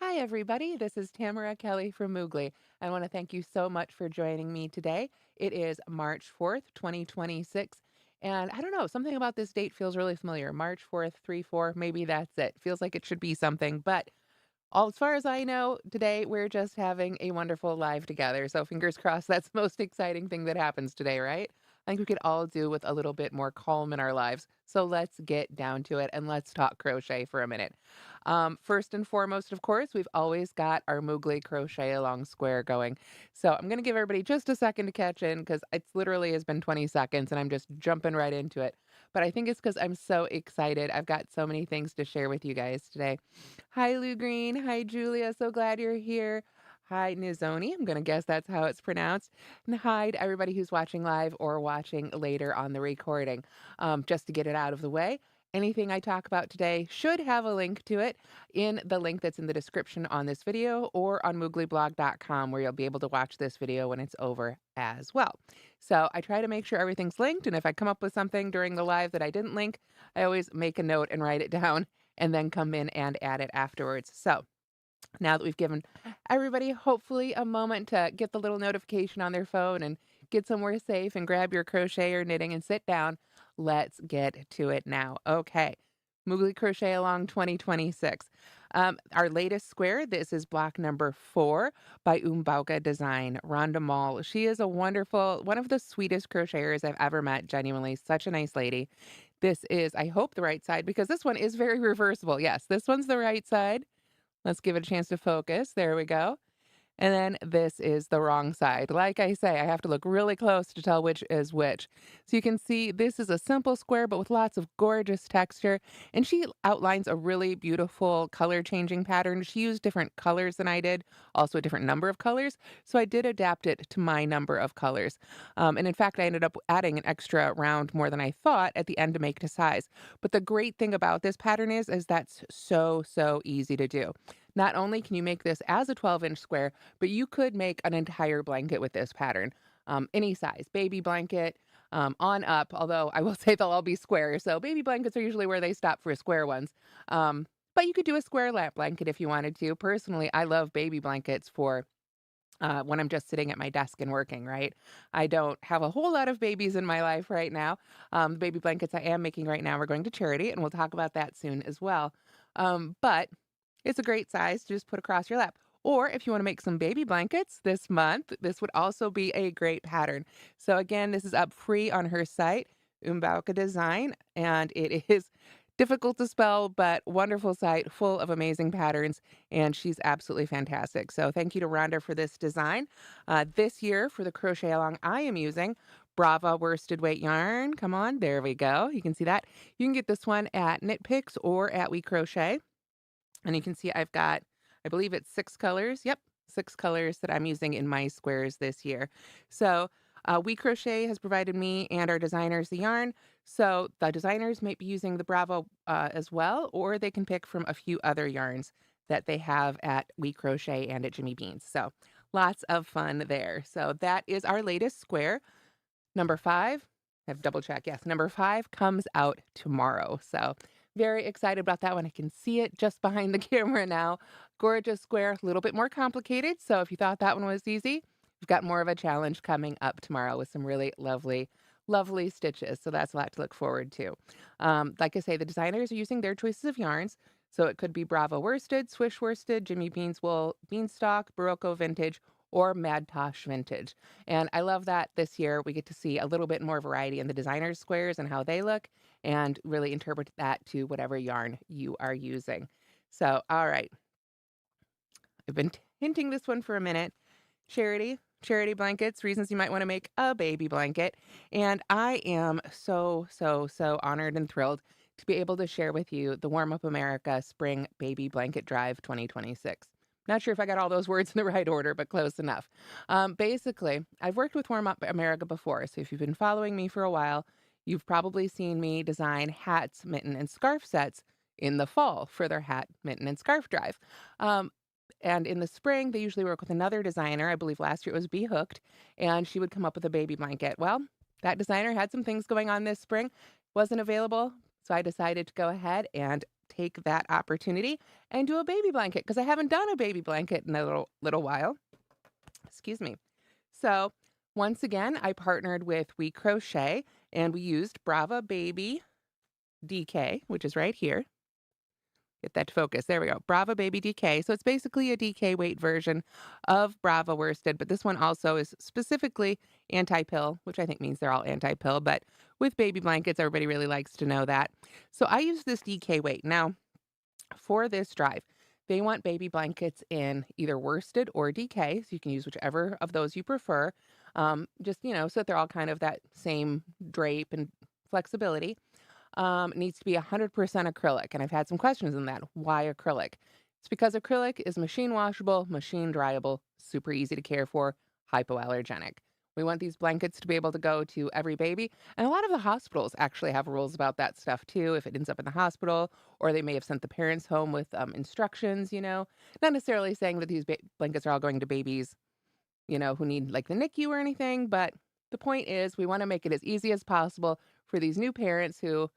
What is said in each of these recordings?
Hi, everybody. This is Tamara Kelly from Moogly. I want to thank you so much for joining me today. It is March 4th, 2026. And I don't know, something about this date feels really familiar. March 4th, 3 4, maybe that's it. Feels like it should be something. But all as far as I know, today we're just having a wonderful live together. So fingers crossed that's the most exciting thing that happens today, right? I think we could all do with a little bit more calm in our lives. So let's get down to it and let's talk crochet for a minute. First and foremost, of course, we've always got our Moogly crochet along square going. So I'm going to give everybody just a second to catch in because it's literally has been 20 seconds and I'm just jumping right into it. But I think it's because I'm so excited. I've got so many things to share with you guys today. Hi, Lou Green. Hi, Julia. So glad you're here. Hi, Nizoni. I'm going to guess that's how it's pronounced. And hi to everybody who's watching live or watching later on the recording. Just to get it out of the way, anything I talk about today should have a link to it in the link that's in the description on this video or on mooglyblog.com, where you'll be able to watch this video when it's over as well. So I try to make sure everything's linked. And if I come up with something during the live that I didn't link, I always make a note and write it down and then come in and add it afterwards. So now that we've given everybody hopefully a moment to get the little notification on their phone and get somewhere safe and grab your crochet or knitting and sit down, let's get to it now. Okay. Moogly Crochet Along 2026. Our latest square, this is block number 4 by Umbauka Design, Rhonda Mall. She is a wonderful, one of the sweetest crocheters I've ever met, genuinely. Such a nice lady. This is, I hope, the right side because this one is very reversible. Yes, this one's the right side. Let's give it a chance to focus. There we go. And then this is the wrong side. Like I say, I have to look really close to tell which is which. So you can see this is a simple square, but with lots of gorgeous texture. And she outlines a really beautiful color changing pattern. She used different colors than I did, also a different number of colors. So I did adapt it to my number of colors. And in fact, I ended up adding an extra round more than I thought at the end to make to size. But the great thing about this pattern is that's so easy to do. Not only can you make this as a 12-inch square, but you could make an entire blanket with this pattern, any size, baby blanket, on up. Although I will say they'll all be square, so baby blankets are usually where they stop for square ones. But you could do a square lap blanket if you wanted to. Personally, I love baby blankets for when I'm just sitting at my desk and working, right? I don't have a whole lot of babies in my life right now. The baby blankets I am making right now are going to charity, and we'll talk about that soon as well. But it's a great size to just put across your lap. Or if you want to make some baby blankets this month, this would also be a great pattern. So again, this is up free on her site, Umbauka Design, and it is difficult to spell, but wonderful site full of amazing patterns, and she's absolutely fantastic. So thank you to Rhonda for this design. This year for the crochet along, I am using Brava worsted weight yarn. Come on, there we go. You can see that. You can get this one at Knit Picks or at We Crochet. And you can see I've got, I believe it's 6 colors. Yep, 6 colors that I'm using in my squares this year. So We Crochet has provided me and our designers the yarn. So the designers might be using the Bravo as well, or they can pick from a few other yarns that they have at We Crochet and at Jimmy Beans. So lots of fun there. So that is our latest square. Number 5, I have double check. Yes, number 5 comes out tomorrow. So very excited about that one. I can see it just behind the camera now. Gorgeous square, a little bit more complicated. So if you thought that one was easy, we've got more of a challenge coming up tomorrow with some really lovely stitches. So that's a lot to look forward to. Like I say, the designers are using their choices of yarns. So it could be Bravo worsted, Swish worsted, Jimmy Beans wool, beanstalk, Barocco vintage, or Mad Tosh vintage. And I love that this year we get to see a little bit more variety in the designers' squares and how they look, and really interpret that to whatever yarn you are using. So, all right. I've been hinting this one for a minute. Charity blankets, reasons you might want to make a baby blanket. And I am so honored and thrilled to be able to share with you the Warm Up America Spring Baby Blanket Drive 2026. Not sure if I got all those words in the right order, but close enough. Basically, I've worked with Warm Up America before, so if you've been following me for a while, you've probably seen me design hats, mitten, and scarf sets in the fall for their hat, mitten, and scarf drive. And in the spring, they usually work with another designer. I believe last year it was Bee Hooked, and she would come up with a baby blanket. Well, that designer had some things going on this spring, wasn't available, so I decided to go ahead and take that opportunity and do a baby blanket because I haven't done a baby blanket in a little while. Excuse me. So once again, I partnered with We Crochet and we used Brava Baby DK, which is right here. Get that to focus. There we go. Brava Baby DK. So it's basically a DK weight version of Brava worsted, but this one also is specifically anti-pill, which I think means they're all anti-pill, but with baby blankets, everybody really likes to know that. So I use this DK weight. Now, for this drive, they want baby blankets in either worsted or DK, so you can use whichever of those you prefer. Just, so that they're all kind of that same drape and flexibility. It needs to be 100% acrylic, and I've had some questions on that. Why acrylic? It's because acrylic is machine washable, machine dryable, super easy to care for, hypoallergenic. We want these blankets to be able to go to every baby, and a lot of the hospitals actually have rules about that stuff too. If it ends up in the hospital, or they may have sent the parents home with instructions, not necessarily saying that these blankets are all going to babies, who need like the NICU or anything, but the point is we want to make it as easy as possible for these new parents who,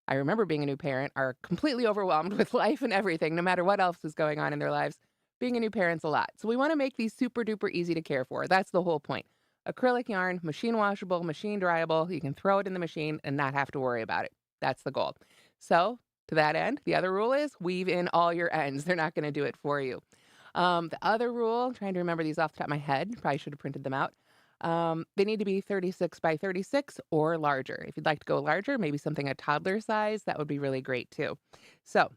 I remember being a new parent, are completely overwhelmed with life and everything, no matter what else is going on in their lives. Being a new parent's a lot. So we want to make these super duper easy to care for. That's the whole point. Acrylic yarn, machine washable, machine dryable. You can throw it in the machine and not have to worry about it. That's the goal. So to that end, the other rule is weave in all your ends. They're not going to do it for you. The other rule, I'm trying to remember these off the top of my head. Probably should have printed them out. They need to be 36 by 36 or larger. If you'd like to go larger, maybe something a toddler size, that would be really great too. So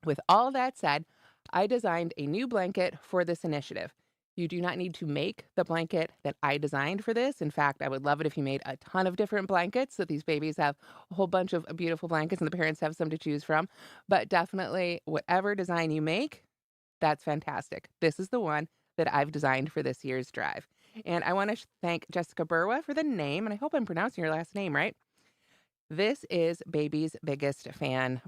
with all that said, I designed a new blanket for this initiative. You do not need to make the blanket that I designed for this. In fact, I would love it if you made a ton of different blankets so these babies have a whole bunch of beautiful blankets and the parents have some to choose from. But definitely, whatever design you make, that's fantastic. This is the one that I've designed for this year's drive. And I want to thank Jessica Burwa for the name, and I hope I'm pronouncing your last name right. This is Baby's Biggest Fan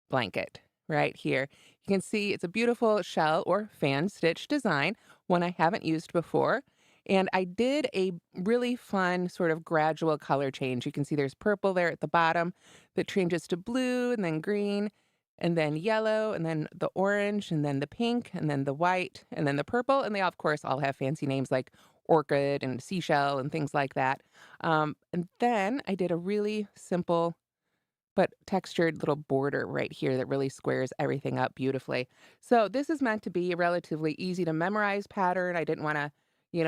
blanket right here. You can see it's a beautiful shell or fan stitch design, one I haven't used before. And I did a really fun sort of gradual color change. You can see there's purple there at the bottom that changes to blue and then green and then yellow and then the orange and then the pink and then the white and then the purple. And they, of course, all have fancy names like orchid and seashell and things like that. And then I did a really simple but textured little border right here that really squares everything up beautifully. So this is meant to be a relatively easy to memorize pattern. I didn't want to,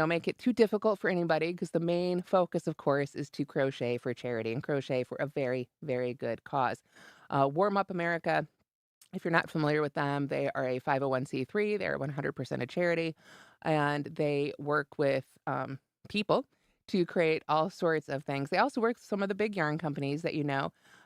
make it too difficult for anybody because the main focus, of course, is to crochet for charity and crochet for a very, very good cause. Warm Up America, if you're not familiar with them, they are a 501c3. They're 100% a charity, and they work with people to create all sorts of things. They also work with some of the big yarn companies that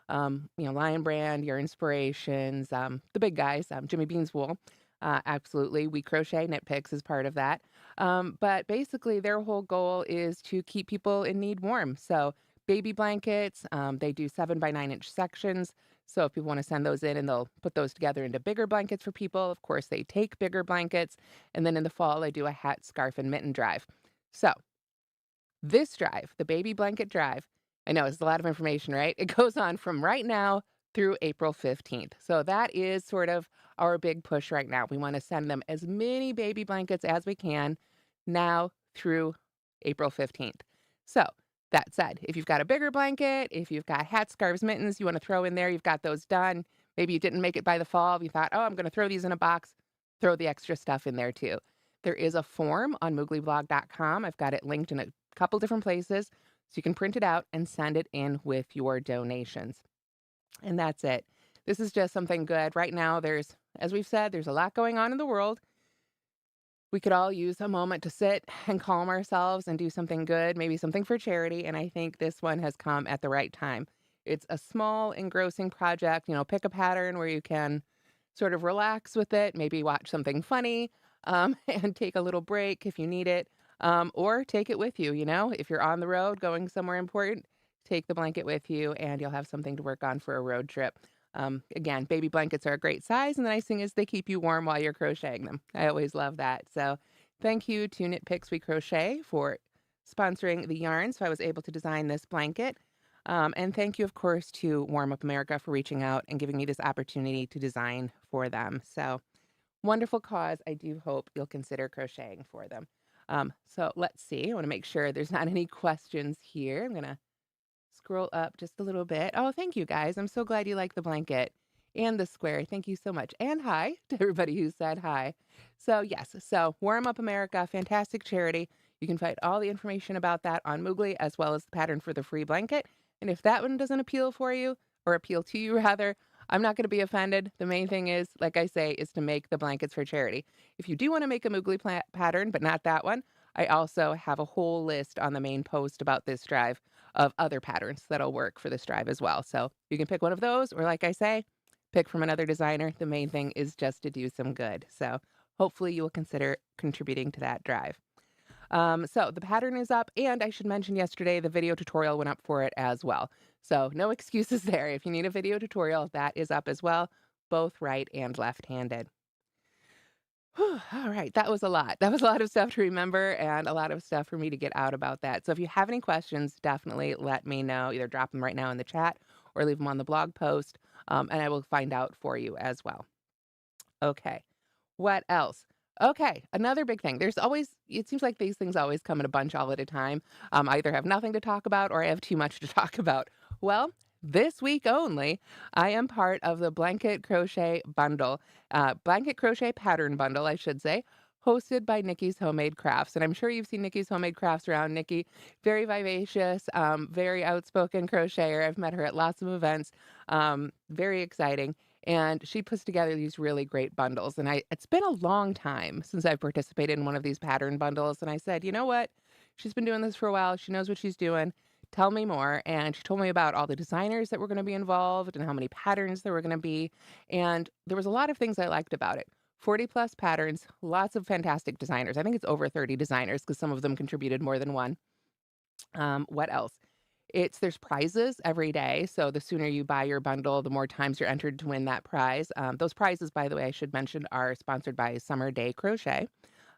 Lion Brand, Your Inspirations, the big guys, Jimmy Bean's Wool. Absolutely. We Crochet Knit Picks is part of that. But basically, their whole goal is to keep people in need warm. So baby blankets, they do 7 by 9 inch sections. So if people want to send those in and they'll put those together into bigger blankets for people, of course, they take bigger blankets. And then in the fall, I do a hat, scarf, and mitten drive. So this drive, the baby blanket drive, I know it's a lot of information, right? It goes on from right now through April 15th. So that is sort of our big push right now. We want to send them as many baby blankets as we can now through April 15th. So that said, if you've got a bigger blanket, if you've got hats, scarves, mittens you want to throw in there, you've got those done. Maybe you didn't make it by the fall. You thought, oh, I'm going to throw these in a box. Throw the extra stuff in there too. There is a form on mooglyblog.com. I've got it linked in a couple different places. So you can print it out and send it in with your donations. And that's it. This is just something good. Right now, as we've said, there's a lot going on in the world. We could all use a moment to sit and calm ourselves and do something good, maybe something for charity. And I think this one has come at the right time. It's a small, engrossing project. Pick a pattern where you can sort of relax with it, maybe watch something funny, and take a little break if you need it. Or take it with you, if you're on the road going somewhere important, take the blanket with you and you'll have something to work on for a road trip. Again, baby blankets are a great size, and the nice thing is they keep you warm while you're crocheting them. I always love that. So thank you to Knit Picks We Crochet for sponsoring the yarn so I was able to design this blanket. And thank you, of course, to Warm Up America for reaching out and giving me this opportunity to design for them. So wonderful cause. I do hope you'll consider crocheting for them. So let's see. I want to make sure there's not any questions here. I'm going to scroll up just a little bit. Oh, thank you guys. I'm so glad you like the blanket and the square. Thank you so much. And hi to everybody who said hi. So, yes, so Warm Up America, fantastic charity. You can find all the information about that on Moogly as well as the pattern for the free blanket. And if that one doesn't appeal for you, or appeal to you rather, I'm not going to be offended. The main thing is, like I say, is to make the blankets for charity. If you do want to make a Moogly pattern, but not that one, I also have a whole list on the main post about this drive of other patterns that'll work for this drive as well. So you can pick one of those, or like I say, pick from another designer. The main thing is just to do some good. So hopefully you will consider contributing to that drive. So the pattern is up, and I should mention yesterday the video tutorial went up for it as well. So no excuses there. If you need a video tutorial, that is up as well, both right and left-handed. Whew, all right, that was a lot. That was a lot of stuff to remember and a lot of stuff for me to get out about that. So if you have any questions, definitely let me know. Either drop them right now in the chat or leave them on the blog post, and I will find out for you as well. Okay, what else? Okay, another big thing. There's always, it seems like these things always come in a bunch all at a time. I either have nothing to talk about or I have too much to talk about. Well, this week only, I am part of the blanket crochet bundle, blanket crochet pattern bundle, I should say, hosted by Nikki's Homemade Crafts. And I'm sure you've seen Nikki's Homemade Crafts around. Nikki, very vivacious, very outspoken crocheter. I've met her at lots of events. Very exciting. And she puts together these really great bundles. And it's been a long time since I've participated in one of these pattern bundles. And I said, you know what? She's been doing this for a while. She knows what she's doing. Tell me more. And she told me about all the designers that were going to be involved and how many patterns there were going to be. And there was a lot of things I liked about it. 40 plus patterns, lots of fantastic designers. I think it's over 30 designers because some of them contributed more than one. What else? There's prizes every day, so the sooner you buy your bundle, the more times you're entered to win that prize. Those prizes, by the way, I should mention, are sponsored by Summer Day Crochet,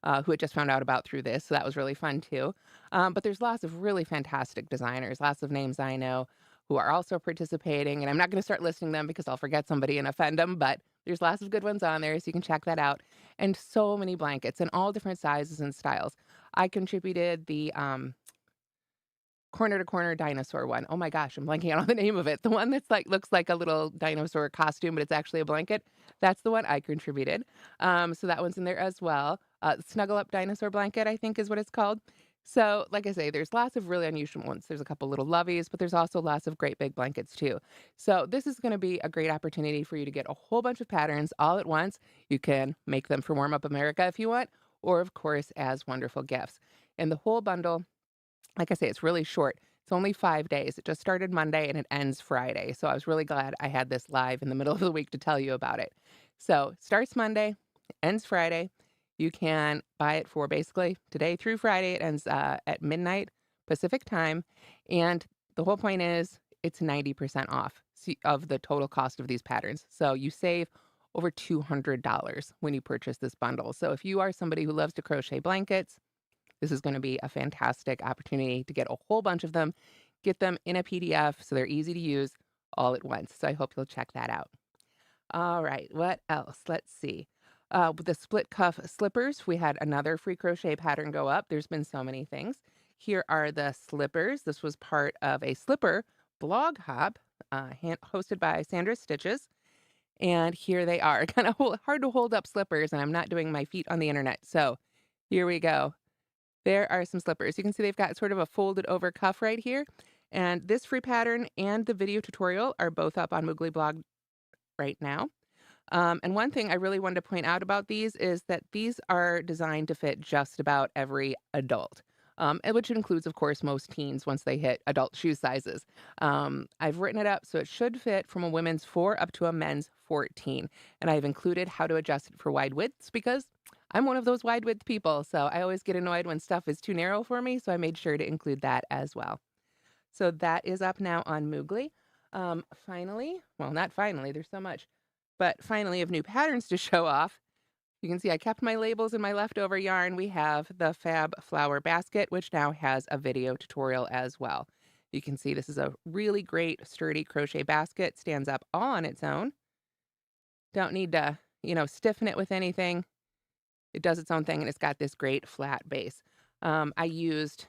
who I just found out about through this, so that was really fun too. But there's lots of really fantastic designers, lots of names I know who are also participating, and I'm not going to start listing them because I'll forget somebody and offend them, but there's lots of good ones on there, so you can check that out. And so many blankets in all different sizes and styles. I contributed the corner to corner dinosaur one. Oh my gosh, I'm blanking out on the name of it. The one that's like looks like a little dinosaur costume, but it's actually a blanket. That's the one I contributed. So that one's in there as well. Snuggle Up Dinosaur Blanket, I think is what it's called. So, like I say, there's lots of really unusual ones. There's a couple little loveys, but there's also lots of great big blankets too. So this is going to be a great opportunity for you to get a whole bunch of patterns all at once. You can make them for Warm Up America if you want, or of course as wonderful gifts. And the whole bundle, like I say, it's really short. It's only 5 days. It just started Monday and it ends Friday. So I was really glad I had this live in the middle of the week to tell you about it. So it starts Monday, ends Friday. You can buy it for basically today through Friday. It ends at midnight Pacific time. And the whole point is it's 90% off of the total cost of these patterns. So you save over $200 when you purchase this bundle. So if you are somebody who loves to crochet blankets, this is going to be a fantastic opportunity to get a whole bunch of them, get them in a PDF so they're easy to use all at once. So I hope you'll check that out. All right, what else? Let's see. With the split cuff slippers, we had another free crochet pattern go up. There's been so many things. Here are the slippers. This was part of a slipper blog hop hosted by Sandra Stitches. And here they are. Kind of hard to hold up slippers, and I'm not doing my feet on the internet. So here we go. There are some slippers. You can see they've got sort of a folded over cuff right here. And this free pattern and the video tutorial are both up on Moogly blog right now. And one thing I really wanted to point out about these is that these are designed to fit just about every adult, and which includes, of course, most teens once they hit adult shoe sizes. I've written it up so it should fit from a women's 4 up to a men's 14. And I've included how to adjust it for wide widths because I'm one of those wide width people. So I always get annoyed when stuff is too narrow for me. So I made sure to include that as well. So that is up now on Moogly. Finally, well, not finally, there's so much, but finally of new patterns to show off. You can see I kept my labels in my leftover yarn. We have the Fab Flower Basket, which now has a video tutorial as well. You can see this is a really great sturdy crochet basket, stands up all on its own. Don't need to, stiffen it with anything. It does its own thing, and it's got this great flat base. I used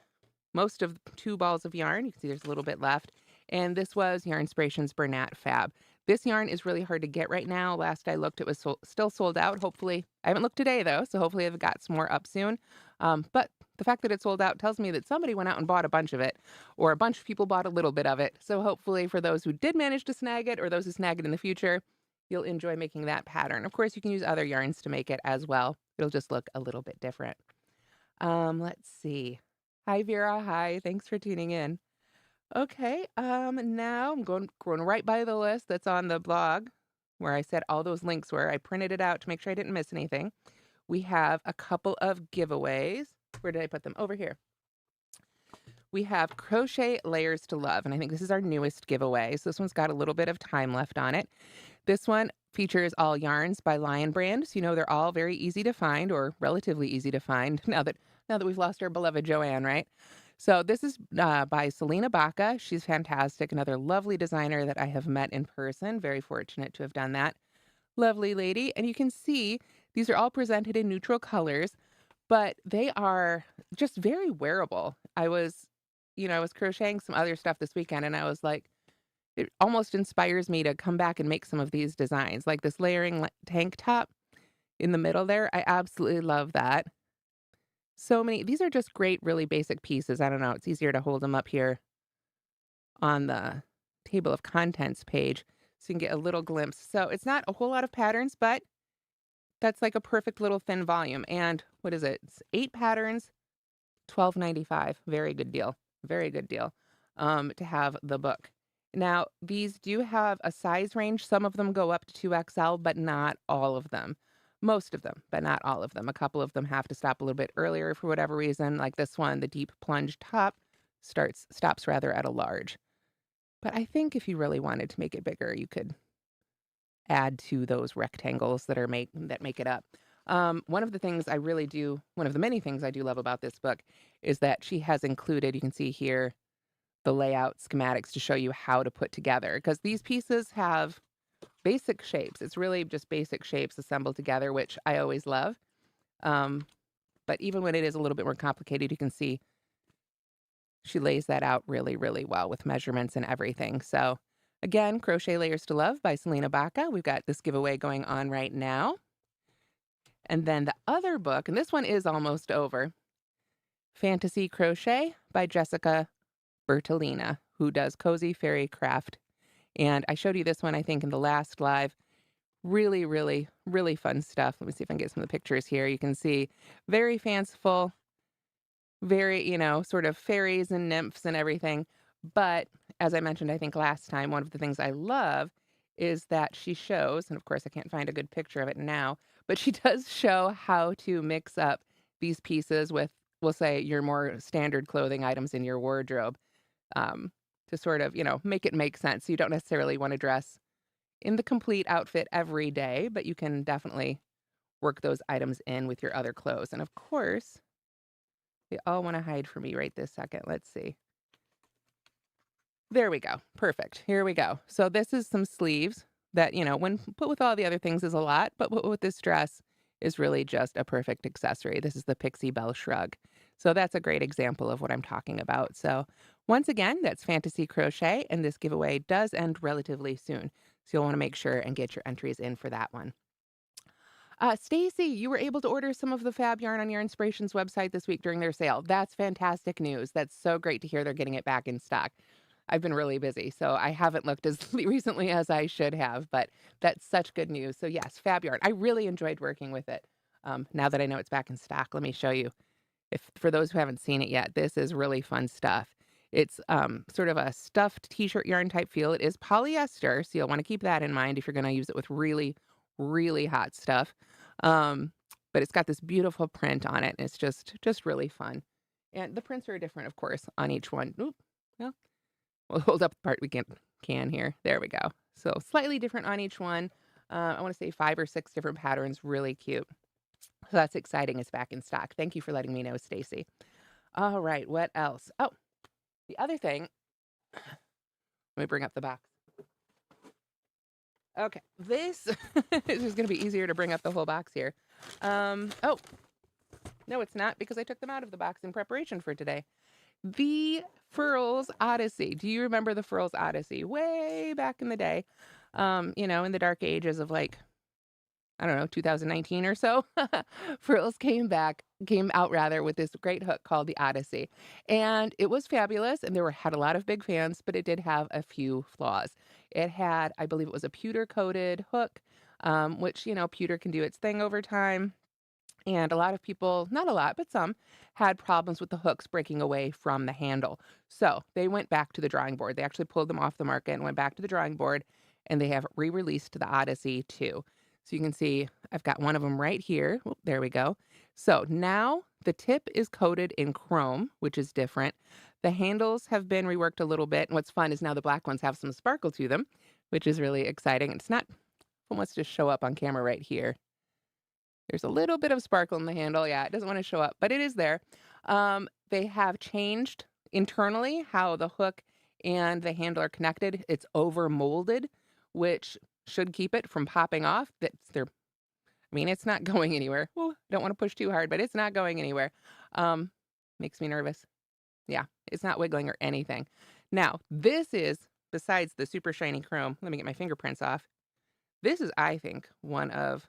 most of 2 balls of yarn. You can see there's a little bit left. And this was Yarn Inspirations Bernat Fab. This yarn is really hard to get right now. Last I looked, it was still sold out. Hopefully, I haven't looked today though, so hopefully I've got some more up soon. But the fact that it's sold out tells me that somebody went out and bought a bunch of it, or a bunch of people bought a little bit of it. So hopefully, for those who did manage to snag it, or those who snag it in the future, you'll enjoy making that pattern. Of course, you can use other yarns to make it as well. It'll just look a little bit different. Let's see. Hi, Vera. Hi. Thanks for tuning in. Okay. Now I'm going right by the list that's on the blog where I said all those links were. I printed it out to make sure I didn't miss anything. We have a couple of giveaways. Where did I put them? Over here. We have Crochet Layers to Love, and I think this is our newest giveaway. So this one's got a little bit of time left on it. This one features all yarns by Lion Brand, so they're all very easy to find, or relatively easy to find now that we've lost our beloved Joanne, right? So this is by Selena Baca. She's fantastic, another lovely designer that I have met in person. Very fortunate to have done that. Lovely lady. And you can see these are all presented in neutral colors, but they are just very wearable. I was crocheting some other stuff this weekend, and I was like, it almost inspires me to come back and make some of these designs, like this layering tank top in the middle there. I absolutely love that. So many, these are just great, really basic pieces. I don't know, it's easier to hold them up here on the table of contents page so you can get a little glimpse. So it's not a whole lot of patterns, but that's like a perfect little thin volume. And what is it? It's 8 patterns, $12.95. Very good deal. Very good deal to have the book. Now, these do have a size range. Some of them go up to 2XL, but not all of them. Most of them, but not all of them. A couple of them have to stop a little bit earlier for whatever reason. Like this one, the deep plunge top stops rather at a large. But I think if you really wanted to make it bigger, you could add to those rectangles that make it up. One of the many things I do love about this book is that she has included, you can see here, the layout schematics to show you how to put together, because these pieces have basic shapes. It's really just basic shapes assembled together, which I always love. But even when it is a little bit more complicated, you can see she lays that out really, really well with measurements and everything. So again, Crochet Layers to Love by Selena Baca. We've got this giveaway going on right now. And then the other book, and this one is almost over, Fantasy Crochet by Jessica Bertolina, who does Cozy Fairy Craft. And I showed you this one, I think, in the last live. Really, really, really fun stuff. Let me see if I can get some of the pictures here. You can see very fanciful, very, sort of fairies and nymphs and everything. But as I mentioned, I think last time, one of the things I love is that she shows, and of course I can't find a good picture of it now, but she does show how to mix up these pieces with, we'll say, your more standard clothing items in your wardrobe, to sort of, make it make sense. So you don't necessarily want to dress in the complete outfit every day, but you can definitely work those items in with your other clothes. And of course, they all want to hide for me right this second. Let's see. There we go. Perfect. Here we go. So this is some sleeves that, when put with all the other things is a lot, but with this dress is really just a perfect accessory. This is the Pixie Belle Shrug. So that's a great example of what I'm talking about. So once again, that's Fantasy Crochet, and this giveaway does end relatively soon. So you'll want to make sure and get your entries in for that one. Stacy, you were able to order some of the fab yarn on Yarn Inspirations website this week during their sale. That's fantastic news. That's so great to hear they're getting it back in stock. I've been really busy, so I haven't looked as recently as I should have, but that's such good news. So yes, fab yarn. I really enjoyed working with it. Now that I know it's back in stock, let me show you. For those who haven't seen it yet, this is really fun stuff. It's sort of a stuffed t-shirt yarn type feel. It is polyester, so you'll want to keep that in mind if you're going to use it with really, really hot stuff. But it's got this beautiful print on it, and it's just really fun. And the prints are different, of course, on each one. Oop, well, we'll hold up the part we can here. There we go. So slightly different on each one. I want to say 5 or 6 different patterns. Really cute. So that's exciting. It's back in stock. Thank you for letting me know, Stacy. All right. What else? Oh, the other thing Let me bring up the box. Okay, this is just going to be easier to bring up the whole box here. Oh, no, it's not, because I took them out of the box in preparation for today. The Furls Odyssey. Do you remember the Furls Odyssey? Way back in the day, in the dark ages of, like, I don't know, 2019 or so, Furls came out rather with this great hook called the Odyssey. And it was fabulous, and had a lot of big fans, but it did have a few flaws. It had, I believe it was a pewter coated hook, which, pewter can do its thing over time. And a lot of people, not a lot, but some, had problems with the hooks breaking away from the handle. So they went back to the drawing board. They actually pulled them off the market and went back to the drawing board, and they have re-released the Odyssey 2. So you can see I've got one of them right here. Oh, there we go. So now the tip is coated in chrome, which is different. The handles have been reworked a little bit. And what's fun is now the black ones have some sparkle to them, which is really exciting. It's not, let's just show up on camera right here. There's a little bit of sparkle in the handle. Yeah, it doesn't want to show up, but it is there. They have changed internally how the hook and the handle are connected. It's over molded, which should keep it from popping off. It's not going anywhere. Ooh, don't want to push too hard, but it's not going anywhere. Makes me nervous. Yeah, it's not wiggling or anything. Now, this is, besides the super shiny chrome, let me get my fingerprints off. This is, I think, one of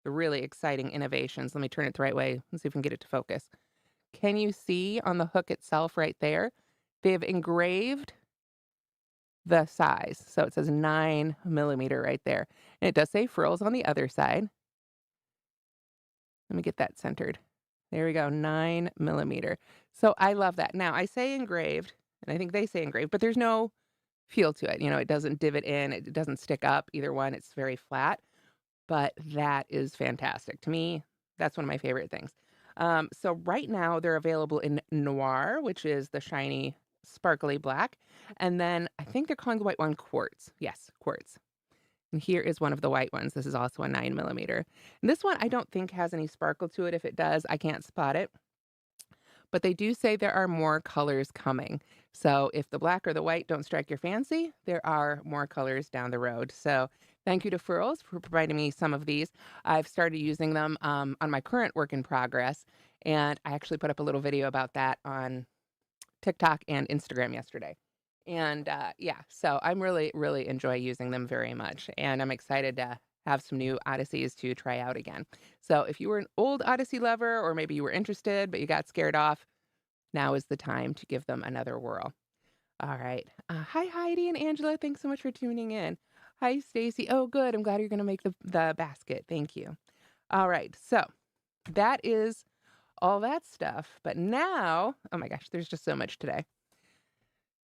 the really exciting innovations. Let me turn it the right way. Let's see if we can get it to focus. Can you see on the hook itself right there? They've engraved the size. So it says 9mm right there. And it does say Furls on the other side. Let me get that centered. There we go, 9mm. So I love that. Now, I say engraved, and I think they say engraved, but there's no feel to it. It doesn't divot in, it doesn't stick up, either one. It's very flat. But that is fantastic. To me, that's one of my favorite things. So right now they're available in Noir, which is the shiny, sparkly black. And then I think they're calling the white one Quartz. Yes, Quartz. And here is one of the white ones. This is also a 9mm. And this one I don't think has any sparkle to it. If it does, I can't spot it. But they do say there are more colors coming. So if the black or the white don't strike your fancy, there are more colors down the road. So thank you to Furls for providing me some of these. I've started using them on my current work in progress, and I actually put up a little video about that on TikTok and Instagram yesterday. And yeah, so I'm really enjoy using them very much, and I'm excited to have some new Odysseys to try out again. So if you were an old Odyssey lover, or maybe you were interested but you got scared off, now is the time to give them another whirl. All right. Hi, Heidi and Angela. Thanks so much for tuning in. Hi, Stacy. Oh, good. I'm glad you're going to make the basket. Thank you. All right. So that is all that stuff. But now, oh my gosh, there's just so much today.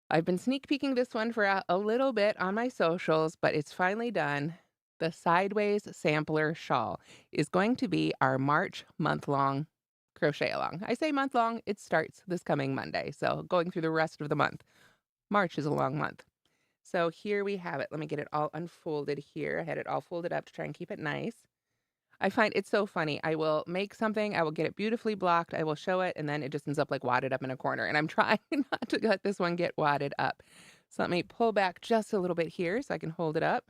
I've been sneak peeking this one for a little bit on my socials, but it's finally done. The Sideways Sampler Shawl is going to be our March month-long crochet along. I say month-long, it starts this coming Monday, so going through the rest of the month. March is a long month. So here we have it. Let me get it all unfolded here. I had it all folded up to try and keep it nice. I find it's so funny. I will make something, I will get it beautifully blocked, I will show it, and then it just ends up like wadded up in a corner. And I'm trying not to let this one get wadded up. So let me pull back just a little bit here so I can hold it up.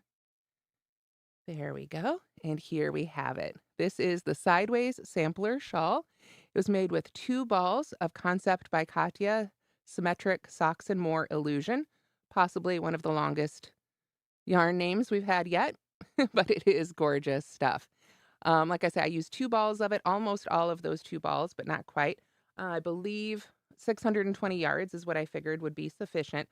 There we go. And here we have it. This is the Sideways Sampler Shawl. It was made with 2 balls of Concept by Katya Symmetric Socks and More Illusion. Possibly one of the longest yarn names we've had yet, but it is gorgeous stuff. Like I said, I used 2 balls of it, almost all of those 2 balls, but not quite. I believe 620 yards is what I figured would be sufficient,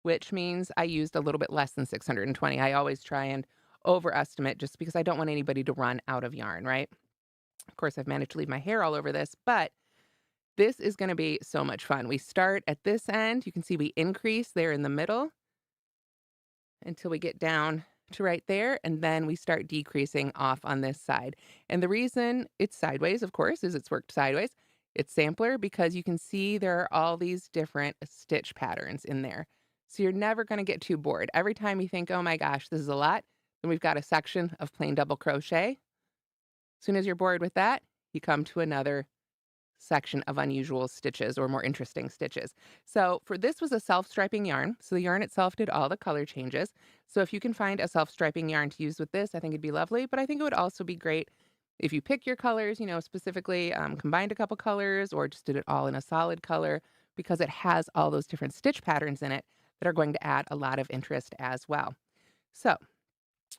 which means I used a little bit less than 620. I always try and overestimate just because I don't want anybody to run out of yarn, right? Of course, I've managed to leave my hair all over this, but this is going to be so much fun. We start at this end. You can see we increase there in the middle until we get down to right there, and then we start decreasing off on this side. And the reason it's sideways, of course, is it's worked sideways. It's sampler because you can see there are all these different stitch patterns in there. So you're never going to get too bored. Every time you think, oh my gosh, this is a lot, then we've got a section of plain double crochet. As soon as you're bored with that, you come to another section of unusual stitches or more interesting stitches. So for this was a self-striping yarn. So the yarn itself did all the color changes. So if you can find a self-striping yarn to use with this, I think it'd be lovely. But I think it would also be great if you pick your colors, specifically combined a couple colors or just did it all in a solid color because it has all those different stitch patterns in it that are going to add a lot of interest as well. So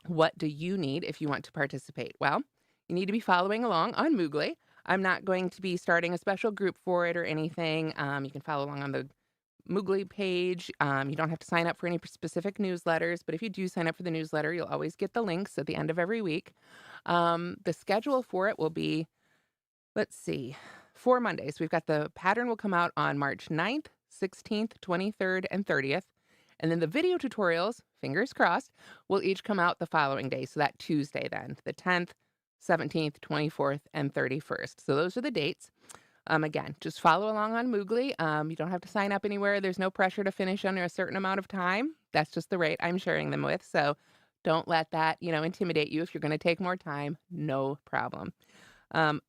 what do you need if you want to participate? Well, you need to be following along on Moogly. I'm not going to be starting a special group for it or anything. You can follow along on the Moogly page. You don't have to sign up for any specific newsletters, but if you do sign up for the newsletter, you'll always get the links at the end of every week. The schedule for it will be, let's see, 4 Mondays. We've got the pattern will come out on March 9th, 16th, 23rd, and 30th. And then the video tutorials, fingers crossed, will each come out the following day. So that Tuesday then, the 10th, 17th, 24th, and 31st. So those are the dates. Again, just follow along on Moogly. You don't have to sign up anywhere. There's no pressure to finish under a certain amount of time. That's just the rate I'm sharing them with. So don't let that, intimidate you. If you're going to take more time, no problem.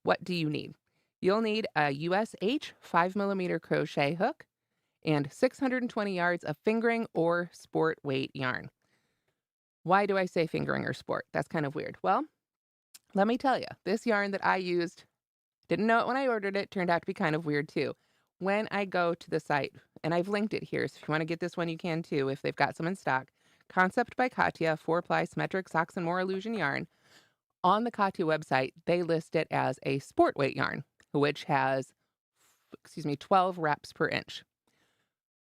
What do you need? You'll need a USH 5mm crochet hook and 620 yards of fingering or sport weight yarn. Why do I say fingering or sport? That's kind of weird. Well, let me tell you, this yarn that I used, didn't know it when I ordered it, turned out to be kind of weird too. When I go to the site, and I've linked it here, so if you want to get this one, you can too, if they've got some in stock. Concept by Katya, 4-ply symmetric socks and more illusion yarn. On the Katya website, they list it as a sport weight yarn, which has, 12 wraps per inch.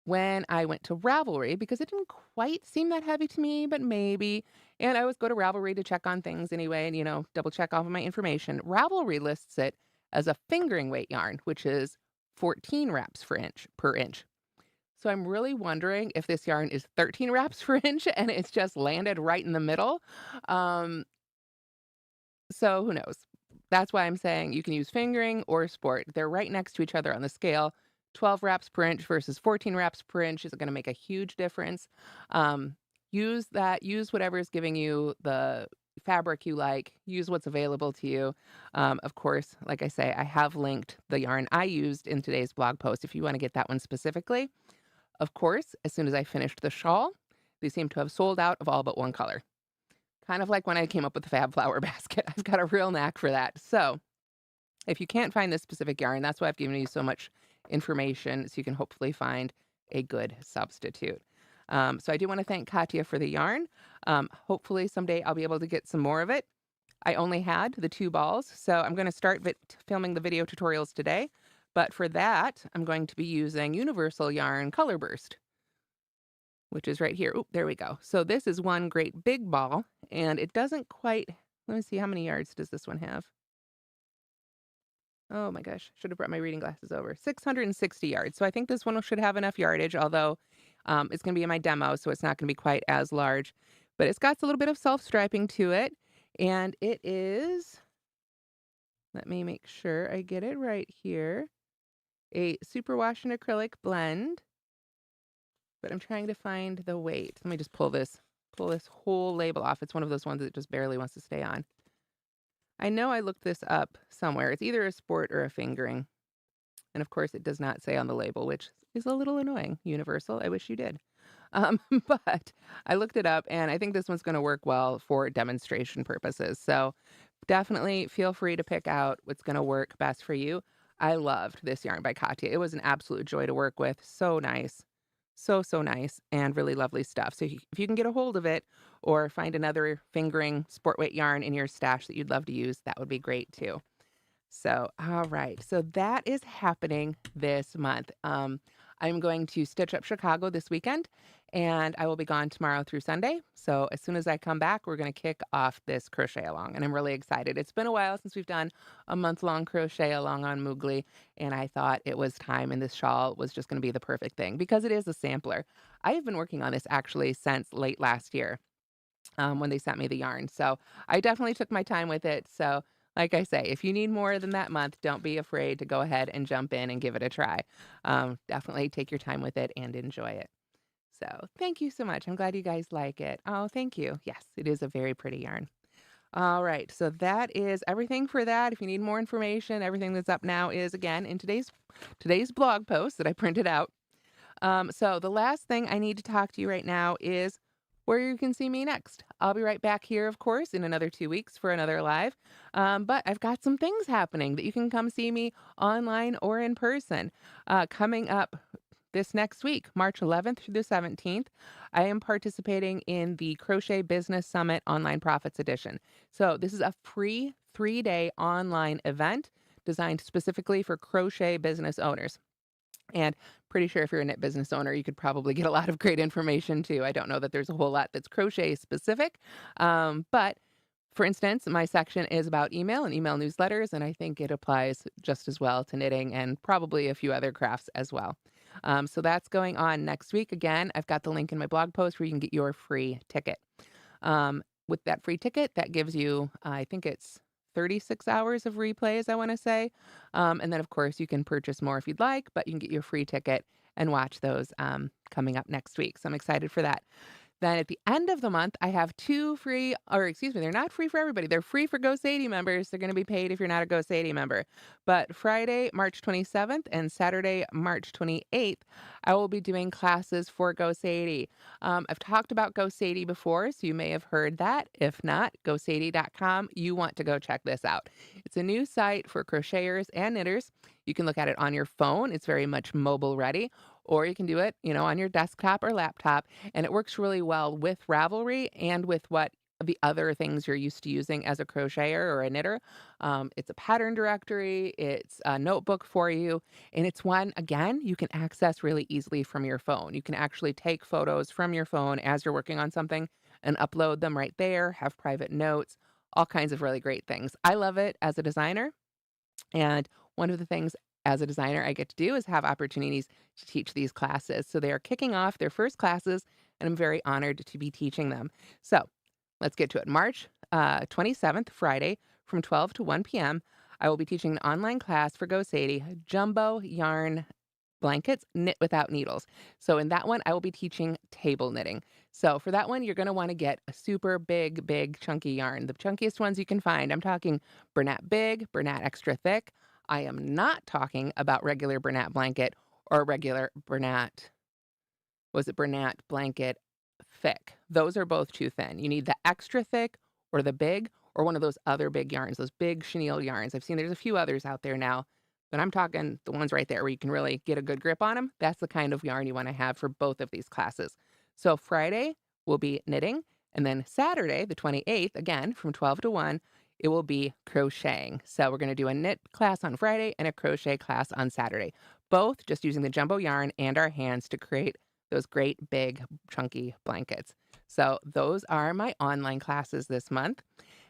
When I went to Ravelry, because it didn't quite seem that heavy to me, but maybe, and I always go to Ravelry to check on things anyway and, double check all of my information. Ravelry lists it as a fingering weight yarn, which is 14 wraps per inch. So I'm really wondering if this yarn is 13 wraps per inch and it's just landed right in the middle. So who knows? That's why I'm saying you can use fingering or sport. They're right next to each other on the scale. 12 wraps per inch versus 14 wraps per inch is going to make a huge difference. Use whatever is giving you the fabric you like. Use what's available to you. Of course, like I say, I have linked the yarn I used in today's blog post if you want to get that one specifically. Of course, as soon as I finished the shawl, they seem to have sold out of all but one color. Kind of like when I came up with the Fab Flower basket. I've got a real knack for that. So if you can't find this specific yarn, that's why I've given you so much information so you can hopefully find a good substitute. So I do want to thank Katya for the yarn. Hopefully someday I'll be able to get some more of it. I only had the 2 balls, so I'm going to start filming the video tutorials today. But for that, I'm going to be using Universal Yarn Color Burst, which is right here. Oh, there we go. So this is one great big ball, and it doesn't quite, let me see, how many yards does this one have? Oh my gosh, should have brought my reading glasses over. 660 yards. So I think this one should have enough yardage, although it's going to be in my demo, so it's not going to be quite as large. But it's got a little bit of self-striping to it, and it is, let me make sure I get it right here, a superwash and acrylic blend. But I'm trying to find the weight. Let me just pull this whole label off. It's one of those ones that just barely wants to stay on. I know I looked this up somewhere. It's either a sport or a fingering. And of course, it does not say on the label, which is a little annoying. Universal, I wish you did. But I looked it up, and I think this one's going to work well for demonstration purposes. So definitely feel free to pick out what's going to work best for you. I loved this yarn by Katya. It was an absolute joy to work with. So nice. So nice and really lovely stuff. So if you can get a hold of it or find another fingering sport weight yarn in your stash that you'd love to use, that would be great too. So, all right. So that is happening this month. I'm going to Stitch Up Chicago this weekend, and I will be gone tomorrow through Sunday. So as soon as I come back, we're going to kick off this crochet along, and I'm really excited. It's been a while since we've done a month-long crochet along on Moogly, and I thought it was time, and this shawl was just going to be the perfect thing because it is a sampler. I have been working on this actually since late last year when they sent me the yarn. So I definitely took my time with it. So like I say, if you need more than that month, don't be afraid to go ahead and jump in and give it a try. Definitely take your time with it and enjoy it. So thank you so much. I'm glad you guys like it. Oh, thank you. Yes, it is a very pretty yarn. All right. So that is everything for that. If you need more information, everything that's up now is again in today's blog post that I printed out. So the last thing I need to talk to you right now is where you can see me next. I'll be right back here, of course, in another 2 weeks for another live. But I've got some things happening that you can come see me online or in person. Coming up this next week, March 11th through the 17th, I am participating in the Crochet Business Summit Online Profits Edition. So this is a free 3-day online event designed specifically for crochet business owners. And pretty sure if you're a knit business owner, you could probably get a lot of great information too. I don't know that there's a whole lot that's crochet specific. But for instance, my section is about email and email newsletters, and I think it applies just as well to knitting and probably a few other crafts as well. So that's going on next week. Again, I've got the link in my blog post where you can get your free ticket. With that free ticket, that gives you, I think it's 36 hours of replays, I want to say. And then, of course, you can purchase more if you'd like, but you can get your free ticket and watch those coming up next week. So I'm excited for that. Then at the end of the month, I have two free, or excuse me, they're not free for everybody. They're free for GoSadie members. They're going to be paid if you're not a GoSadie member. But Friday, March 27th and Saturday, March 28th, I will be doing classes for GoSadie. I've talked about GoSadie before, so you may have heard that. If not, GoSadie.com, you want to go check this out. It's a new site for crocheters and knitters. You can look at it on your phone. It's very much mobile ready, or you can do it, on your desktop or laptop. And it works really well with Ravelry and with what the other things you're used to using as a crocheter or a knitter. It's a pattern directory, it's a notebook for you, and it's one, again, you can access really easily from your phone. You can actually take photos from your phone as you're working on something and upload them right there, have private notes, all kinds of really great things. I love it as a designer. And one of the things as a designer I get to do is have opportunities to teach these classes. So they are kicking off their first classes, and I'm very honored to be teaching them. So let's get to it. March 27th, Friday, from 12 to 1 p.m., I will be teaching an online class for GoSadie, Jumbo Yarn Blankets Knit Without Needles. So in that one, I will be teaching table knitting. So for that one, you're going to want to get a super big, chunky yarn, the chunkiest ones you can find. I'm talking Bernat Big, Bernat Extra Thick. I am not talking about regular Bernat blanket or regular Bernat blanket thick. Those are both too thin. You need the extra thick or the big or one of those other big yarns, those big chenille yarns. I've seen there's a few others out there now, but I'm talking the ones right there where you can really get a good grip on them. That's the kind of yarn you want to have for both of these classes. So Friday will be knitting, and then Saturday, the 28th, again from 12 to 1, it will be crocheting. So we're going to do a knit class on Friday and a crochet class on Saturday, both just using the jumbo yarn and our hands to create those great big chunky blankets. So those are my online classes this month.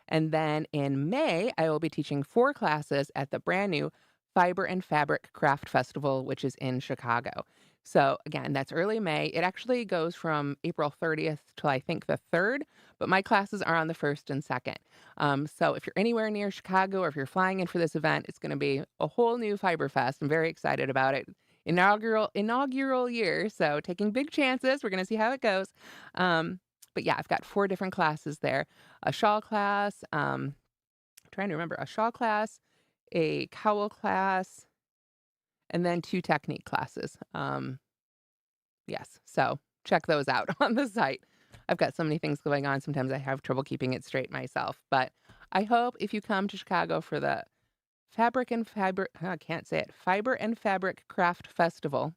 And then in May, I will be teaching 4 classes at the brand new Fiber and Fabric Craft Festival, which is in Chicago. So again, that's early May. It actually goes from April 30th till I think the 3rd, but my classes are on the 1st and 2nd. So if you're anywhere near Chicago or if you're flying in for this event, it's going to be a whole new Fiber Fest. I'm very excited about it. Inaugural year, so taking big chances. We're going to see how it goes. But yeah, I've got 4 different classes there. A shawl class, trying to remember, a shawl class, a cowl class, and then 2 technique classes. Yes, so check those out on the site. I've got so many things going on. Sometimes I have trouble keeping it straight myself. But I hope if you come to Chicago for the I can't say it, Fiber and Fabric Craft Festival,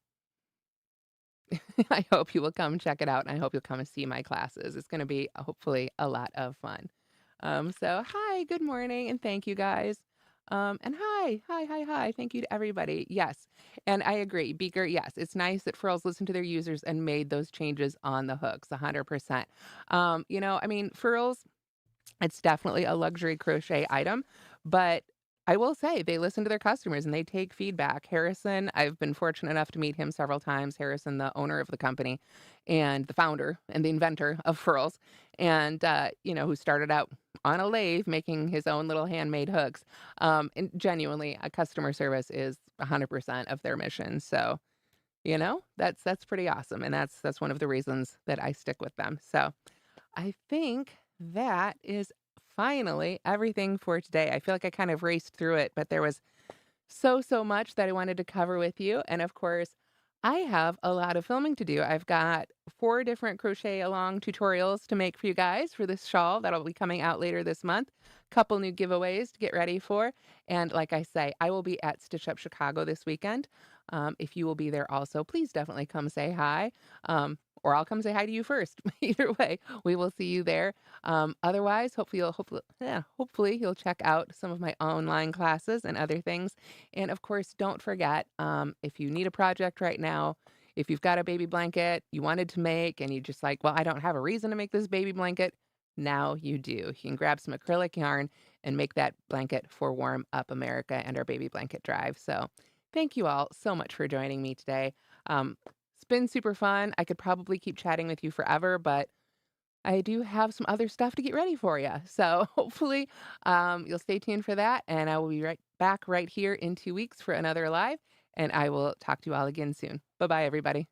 I hope you will come check it out, and I hope you'll come and see my classes. It's going to be hopefully a lot of fun. So hi, good morning, and thank you guys. And hi. Thank you to everybody. Yes, and I agree, Beaker. Yes, it's nice that Furls listened to their users and made those changes on the hooks, 100%. I mean, Furls, it's definitely a luxury crochet item, but I will say they listen to their customers and they take feedback. Harrison, I've been fortunate enough to meet him several times. Harrison, the owner of the company and the founder and the inventor of Furls, and who started out on a lathe making his own little handmade hooks. And genuinely, a customer service is 100% of their mission. So, that's pretty awesome, and that's one of the reasons that I stick with them. So, I think that is finally everything for today. I feel like I kind of raced through it, but there was so much that I wanted to cover with you. And of course, I have a lot of filming to do. I've got 4 different crochet along tutorials to make for you guys for this shawl that'll be coming out later this month. Couple new giveaways to get ready for. And like I say, I will be at Stitch Up Chicago this weekend. If you will be there also, please definitely come say hi. Or I'll come say hi to you first. Either way, we will see you there. Otherwise, hopefully you'll check out some of my online classes and other things. And of course, don't forget, if you need a project right now, if you've got a baby blanket you wanted to make and you just like, well, I don't have a reason to make this baby blanket. Now you do. You can grab some acrylic yarn and make that blanket for Warm Up America and our baby blanket drive. So thank you all so much for joining me today. It's been super fun. I could probably keep chatting with you forever, but I do have some other stuff to get ready for you. So hopefully, you'll stay tuned for that. And I will be right back right here in 2 weeks for another live. And I will talk to you all again soon. Bye bye, everybody.